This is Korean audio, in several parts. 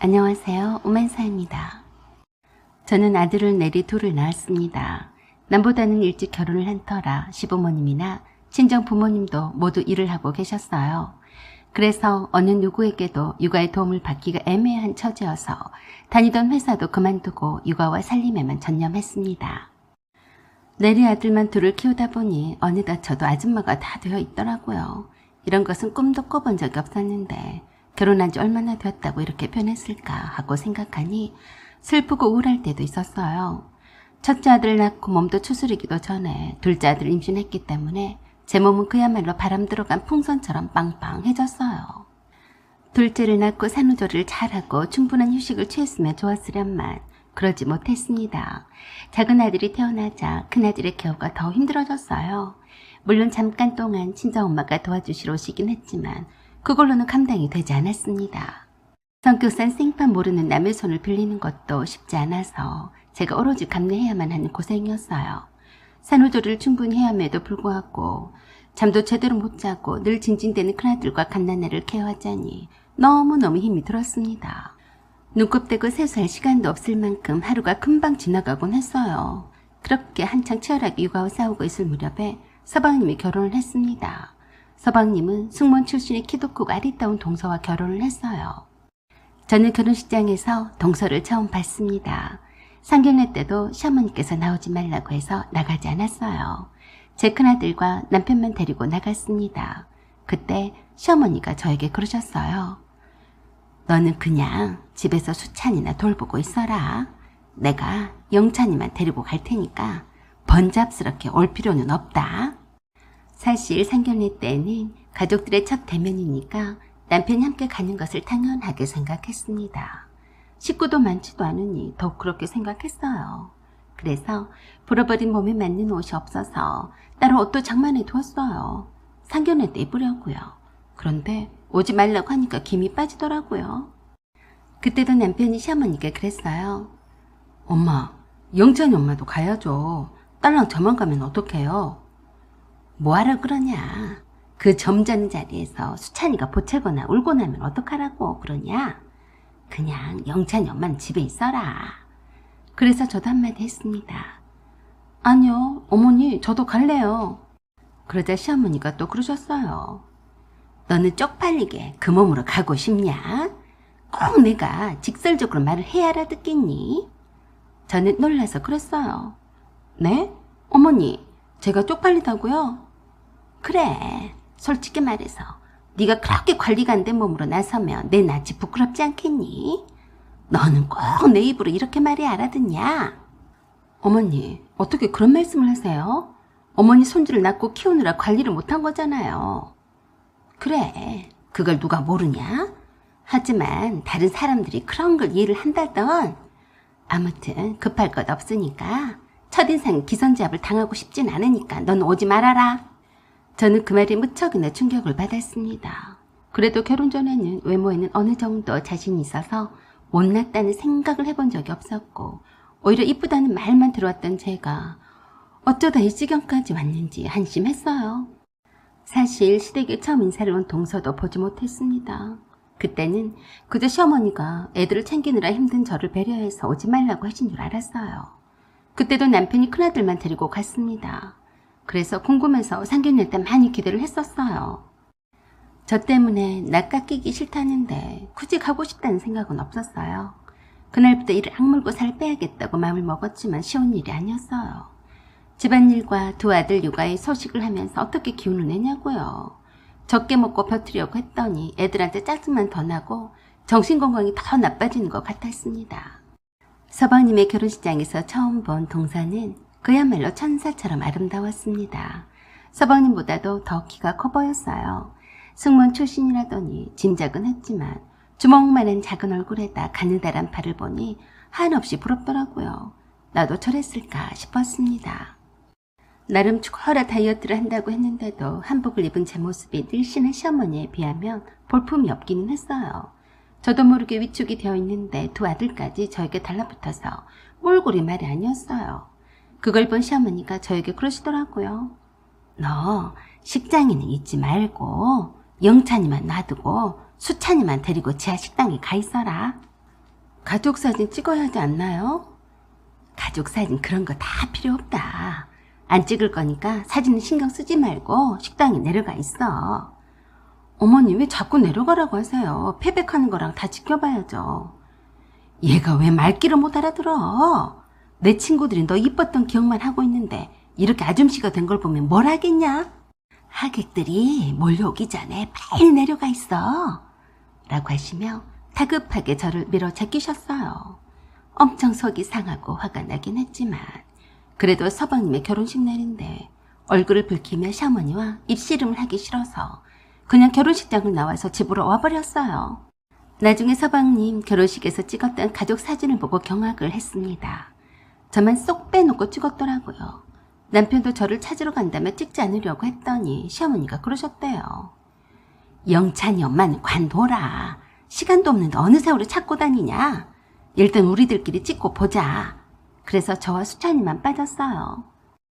안녕하세요. 오만사입니다. 저는 아들을 내리 둘을 낳았습니다. 남보다는 일찍 결혼을 한 터라 시부모님이나 친정 부모님도 모두 일을 하고 계셨어요. 그래서 어느 누구에게도 육아의 도움을 받기가 애매한 처지여서 다니던 회사도 그만두고 육아와 살림에만 전념했습니다. 내리 아들만 둘을 키우다 보니 어느덧 저도 아줌마가 다 되어 있더라고요. 이런 것은 꿈도 꿔본 적이 없었는데 결혼한 지 얼마나 되었다고 이렇게 변했을까 하고 생각하니 슬프고 우울할 때도 있었어요. 첫째 아들을 낳고 몸도 추스리기도 전에 둘째 아들을 임신했기 때문에 제 몸은 그야말로 바람 들어간 풍선처럼 빵빵해졌어요. 둘째를 낳고 산후조리를 잘하고 충분한 휴식을 취했으면 좋았으련만 그러지 못했습니다. 작은 아들이 태어나자 큰아들의 케어가 더 힘들어졌어요. 물론 잠깐 동안 친정엄마가 도와주시러 오시긴 했지만 그걸로는 감당이 되지 않았습니다. 성격상 생판 모르는 남의 손을 빌리는 것도 쉽지 않아서 제가 오로지 감내해야만 하는 고생이었어요. 산후조리를 충분히 해야 함에도 불구하고 잠도 제대로 못 자고 늘 징징대는 큰아들과 갓난아를 케어하자니 너무너무 힘이 들었습니다. 눈곱대고 세수할 시간도 없을 만큼 하루가 금방 지나가곤 했어요. 그렇게 한창 치열하게 육아와 싸우고 있을 무렵에 서방님이 결혼을 했습니다. 서방님은 승무원 출신의 키도 크고 아리따운 동서와 결혼을 했어요. 저는 결혼식장에서 동서를 처음 봤습니다. 상견례 때도 시어머니께서 나오지 말라고 해서 나가지 않았어요. 제 큰아들과 남편만 데리고 나갔습니다. 그때 시어머니가 저에게 그러셨어요. 너는 그냥 집에서 수찬이나 돌보고 있어라. 내가 영찬이만 데리고 갈 테니까 번잡스럽게 올 필요는 없다. 사실 상견례 때는 가족들의 첫 대면이니까 남편이 함께 가는 것을 당연하게 생각했습니다. 식구도 많지도 않으니 더욱 그렇게 생각했어요. 그래서 불어버린 몸에 맞는 옷이 없어서 따로 옷도 장만해 두었어요. 상견례 때 입으려고요. 그런데 오지 말라고 하니까 김이 빠지더라고요. 그때도 남편이 시어머니께 그랬어요. 엄마, 영찬이 엄마도 가야죠. 딸랑 저만 가면 어떡해요? 뭐하러 그러냐. 그 점잖은 자리에서 수찬이가 보채거나 울고 나면 어떡하라고 그러냐. 그냥 영찬이 엄마는 집에 있어라. 그래서 저도 한마디 했습니다. 아니요, 어머니 저도 갈래요. 그러자 시어머니가 또 그러셨어요. 너는 쪽팔리게 그 몸으로 가고 싶냐? 꼭 내가 직설적으로 말을 해야 알아듣겠니? 저는 놀라서 그랬어요. 네? 어머니, 제가 쪽팔리다고요? 그래, 솔직히 말해서 네가 그렇게 관리가 안 된 몸으로 나서면 내 낯이 부끄럽지 않겠니? 너는 꼭 내 입으로 이렇게 말해야 알아듣냐? 어머니, 어떻게 그런 말씀을 하세요? 어머니 손주를 낳고 키우느라 관리를 못한 거잖아요. 그래, 그걸 누가 모르냐? 하지만 다른 사람들이 그런 걸 이해를 한다던. 아무튼 급할 것 없으니까 첫인상 기선제압을 당하고 싶진 않으니까 넌 오지 말아라. 저는 그 말에 무척이나 충격을 받았습니다. 그래도 결혼 전에는 외모에는 어느 정도 자신이 있어서 못났다는 생각을 해본 적이 없었고 오히려 이쁘다는 말만 들어왔던 제가 어쩌다 이 지경까지 왔는지 한심했어요. 사실 시댁에 처음 인사를 온 동서도 보지 못했습니다. 그때는 그저 시어머니가 애들을 챙기느라 힘든 저를 배려해서 오지 말라고 하신 줄 알았어요. 그때도 남편이 큰아들만 데리고 갔습니다. 그래서 궁금해서 상견례 때 많이 기대를 했었어요. 저 때문에 나 깎이기 싫다는데 굳이 가고 싶다는 생각은 없었어요. 그날부터 이를 악물고 살 빼야겠다고 마음을 먹었지만 쉬운 일이 아니었어요. 집안일과 두 아들 육아에 소식을 하면서 어떻게 기운을 내냐고요. 적게 먹고 버티려고 했더니 애들한테 짜증만 더 나고 정신건강이 더 나빠지는 것 같았습니다. 서방님의 결혼식장에서 처음 본 동서는 그야말로 천사처럼 아름다웠습니다. 서방님보다도 더 키가 커 보였어요. 승무원 출신이라더니 짐작은 했지만 주먹만한 작은 얼굴에다 가느다란 팔을 보니 한없이 부럽더라고요. 나도 저랬을까 싶었습니다. 나름 죽어라 다이어트를 한다고 했는데도 한복을 입은 제 모습이 늘씬한 시어머니에 비하면 볼품이 없기는 했어요. 저도 모르게 위축이 되어 있는데 두 아들까지 저에게 달라붙어서 몰골이 말이 아니었어요. 그걸 본 시어머니가 저에게 그러시더라고요. 너 식장에는 있지 말고 영찬이만 놔두고 수찬이만 데리고 지하 식당에 가 있어라. 가족 사진 찍어야 하지 않나요? 가족 사진 그런 거 다 필요 없다. 안 찍을 거니까 사진은 신경 쓰지 말고 식당에 내려가 있어. 어머니 왜 자꾸 내려가라고 하세요? 패백하는 거랑 다 지켜봐야죠. 얘가 왜 말귀를 못 알아들어? 내 친구들이 너 이뻤던 기억만 하고 있는데 이렇게 아줌씨가 된 걸 보면 뭘 하겠냐? 하객들이 몰려오기 전에 빨리 내려가 있어. 라고 하시며 다급하게 저를 밀어 제끼셨어요. 엄청 속이 상하고 화가 나긴 했지만 그래도 서방님의 결혼식 날인데 얼굴을 붉히며 시어머니와 입씨름을 하기 싫어서 그냥 결혼식장을 나와서 집으로 와버렸어요. 나중에 서방님 결혼식에서 찍었던 가족 사진을 보고 경악을 했습니다. 저만 쏙 빼놓고 찍었더라고요. 남편도 저를 찾으러 간다며 찍지 않으려고 했더니 시어머니가 그러셨대요. 영찬이 엄마는 관둬라. 시간도 없는데 어느 세월을 찾고 다니냐. 일단 우리들끼리 찍고 보자. 그래서 저와 수찬이만 빠졌어요.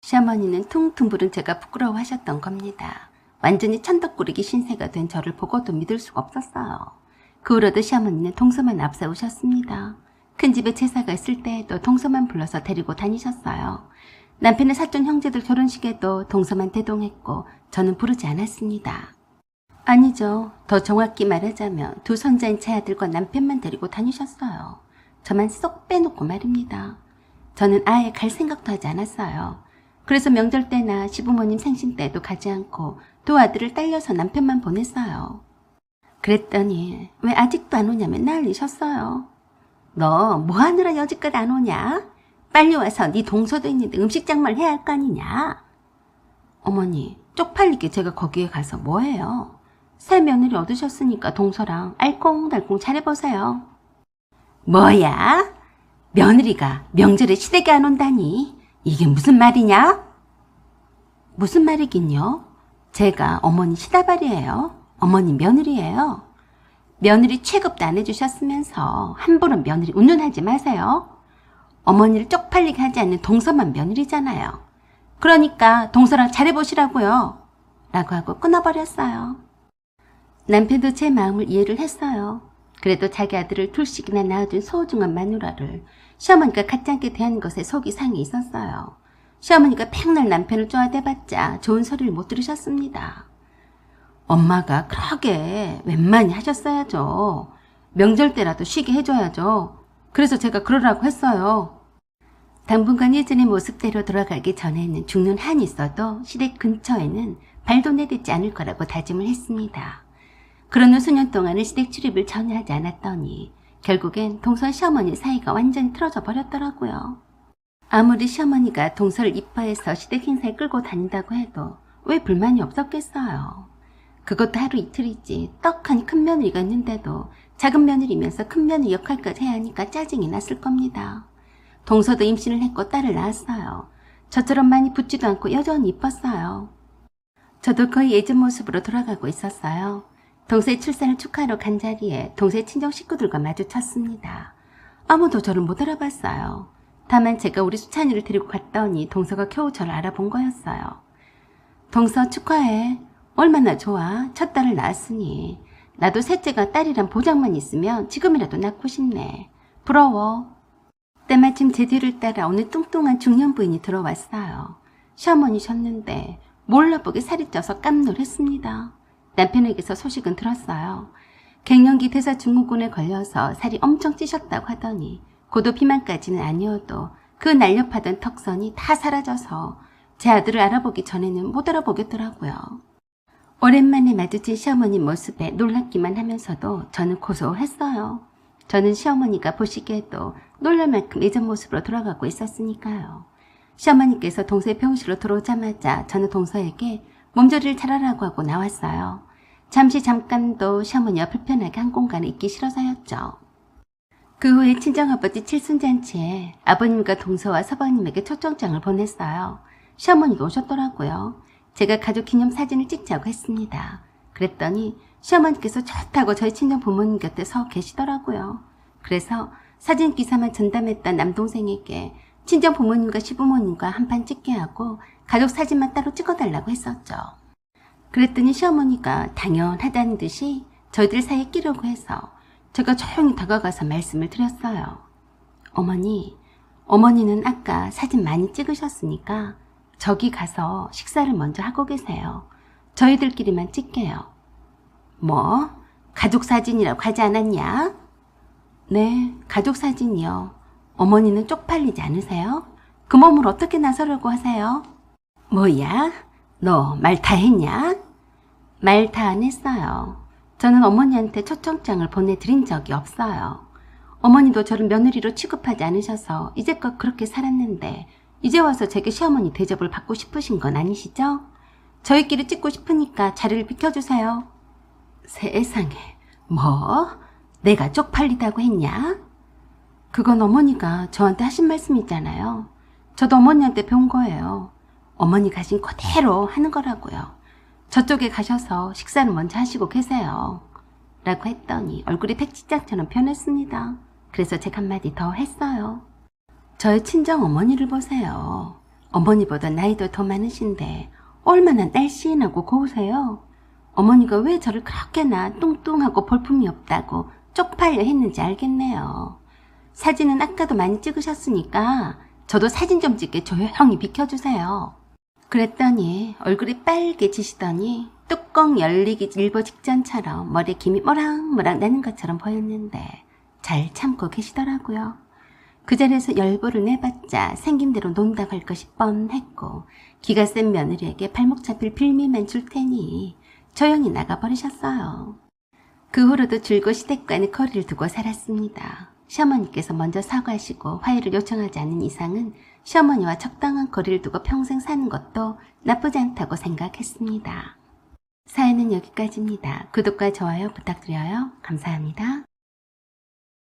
시어머니는 퉁퉁 부른 제가 부끄러워하셨던 겁니다. 완전히 천덕꾸러기 신세가 된 저를 보고도 믿을 수가 없었어요. 그 후로도 시어머니는 동서만 앞세우셨습니다. 큰 집에 제사가 있을 때에도 동서만 불러서 데리고 다니셨어요. 남편의 사촌 형제들 결혼식에도 동서만 대동했고 저는 부르지 않았습니다. 아니죠. 더 정확히 말하자면 두 손자인 제 아들과 남편만 데리고 다니셨어요. 저만 쏙 빼놓고 말입니다. 저는 아예 갈 생각도 하지 않았어요. 그래서 명절 때나 시부모님 생신 때도 가지 않고 두 아들을 딸려서 남편만 보냈어요. 그랬더니 왜 아직도 안 오냐면 난리셨어요. 너 뭐하느라 여지껏 안 오냐? 빨리 와서 네 동서도 있는데 음식장만 해야 할 거 아니냐? 어머니, 쪽팔리게 제가 거기에 가서 뭐해요? 새 며느리 얻으셨으니까 동서랑 알콩달콩 잘해보세요. 뭐야? 며느리가 명절에 시댁에 안 온다니? 이게 무슨 말이냐? 무슨 말이긴요? 제가 어머니 시다발이에요. 어머니 며느리예요. 며느리 취급도 안 해주셨으면서 함부로 며느리 운운하지 마세요. 어머니를 쪽팔리게 하지 않는 동서만 며느리잖아요. 그러니까 동서랑 잘해보시라고요. 라고 하고 끊어버렸어요. 남편도 제 마음을 이해를 했어요. 그래도 자기 아들을 둘씩이나 낳아준 소중한 마누라를 시어머니가 갖지 않게 대하는 것에 속이 상해 있었어요. 시어머니가 백날 남편을 쪼아대봤자 좋은 소리를 못 들으셨습니다. 엄마가 그러게 웬만히 하셨어야죠. 명절 때라도 쉬게 해줘야죠. 그래서 제가 그러라고 했어요. 당분간 예전의 모습대로 돌아가기 전에는 죽는 한이 있어도 시댁 근처에는 발도 내딛지 않을 거라고 다짐을 했습니다. 그런 후 수년 동안은 시댁 출입을 전혀 하지 않았더니 결국엔 동서 시어머니 사이가 완전히 틀어져 버렸더라고요. 아무리 시어머니가 동서를 이뻐해서 시댁 행사에 끌고 다닌다고 해도 왜 불만이 없었겠어요. 그것도 하루 이틀이지 떡하니 큰 며느리가 있는데도 작은 며느리면서 큰 며느리 역할까지 해야 하니까 짜증이 났을 겁니다. 동서도 임신을 했고 딸을 낳았어요. 저처럼 많이 붙지도 않고 여전히 이뻤어요. 저도 거의 예전 모습으로 돌아가고 있었어요. 동서의 출산을 축하하러 간 자리에 동서의 친정 식구들과 마주쳤습니다. 아무도 저를 못 알아봤어요. 다만 제가 우리 수찬이를 데리고 갔더니 동서가 겨우 저를 알아본 거였어요. 동서 축하해. 얼마나 좋아. 첫 딸을 낳았으니. 나도 셋째가 딸이란 보장만 있으면 지금이라도 낳고 싶네. 부러워. 때마침 제 뒤를 따라 어느 뚱뚱한 중년 부인이 들어왔어요. 시어머니셨는데 몰라보게 살이 쪄서 깜놀했습니다. 남편에게서 소식은 들었어요. 갱년기 대사 증후군에 걸려서 살이 엄청 찌셨다고 하더니 고도 비만까지는 아니어도 그 날렵하던 턱선이 다 사라져서 제 아들을 알아보기 전에는 못 알아보겠더라고요. 오랜만에 마주친 시어머니 모습에 놀랍기만 하면서도 저는 고소했어요. 저는 시어머니가 보시기에도 놀랄 만큼 예전 모습으로 돌아가고 있었으니까요. 시어머니께서 동서의 병실로 들어오자마자 저는 동서에게 몸조리를 잘하라고 하고 나왔어요. 잠깐도 시어머니와 불편하게 한 공간에 있기 싫어서였죠. 그 후에 친정아버지 칠순잔치에 아버님과 동서와 서방님에게 초청장을 보냈어요. 시어머니도 오셨더라고요. 제가 가족기념 사진을 찍자고 했습니다. 그랬더니 시어머니께서 좋다고 저희 친정 부모님 곁에 서 계시더라고요. 그래서 사진 기사만 전담했던 남동생에게 친정 부모님과 시부모님과 한판 찍게 하고 가족 사진만 따로 찍어달라고 했었죠. 그랬더니 시어머니가 당연하다는 듯이 저희들 사이에 끼려고 해서 제가 조용히 다가가서 말씀을 드렸어요. 어머니는 아까 사진 많이 찍으셨으니까 저기 가서 식사를 먼저 하고 계세요. 저희들끼리만 찍게요. 뭐? 가족 사진이라고 하지 않았냐? 네, 가족 사진이요. 어머니는 쪽팔리지 않으세요? 그 몸을 어떻게 나서려고 하세요? 뭐야? 너 말 다 했냐? 말 다 안 했어요. 저는 어머니한테 초청장을 보내드린 적이 없어요. 어머니도 저를 며느리로 취급하지 않으셔서 이제껏 그렇게 살았는데 이제 와서 제게 시어머니 대접을 받고 싶으신 건 아니시죠? 저희끼리 찍고 싶으니까 자리를 비켜주세요. 세상에, 뭐? 내가 쪽팔리다고 했냐? 그건 어머니가 저한테 하신 말씀이잖아요. 저도 어머니한테 배운 거예요. 어머니 가신 그대로 하는 거라고요. 저쪽에 가셔서 식사를 먼저 하시고 계세요. 라고 했더니 얼굴이 백지장처럼 변했습니다. 그래서 제가 한마디 더 했어요. 저의 친정 어머니를 보세요. 어머니보다 나이도 더 많으신데 얼마나 날씬하고 고우세요. 어머니가 왜 저를 그렇게나 뚱뚱하고 볼품이 없다고 쪽팔려 했는지 알겠네요. 사진은 아까도 많이 찍으셨으니까 저도 사진 좀 찍게 조용히 비켜주세요. 그랬더니 얼굴이 빨개지시더니 뚜껑 열리기 일보 직전처럼 머리에 김이 모락모락 나는 것처럼 보였는데 잘 참고 계시더라고요. 그 자리에서 열보를 내봤자 생김대로 논다고 할 것이 뻔했고 기가 센 며느리에게 발목 잡힐 빌미만 줄 테니 조용히 나가버리셨어요. 그 후로도 줄곧 시댁과는 거리를 두고 살았습니다. 시어머니께서 먼저 사과하시고 화해를 요청하지 않는 이상은 시어머니와 적당한 거리를 두고 평생 사는 것도 나쁘지 않다고 생각했습니다. 사연은 여기까지입니다. 구독과 좋아요 부탁드려요. 감사합니다.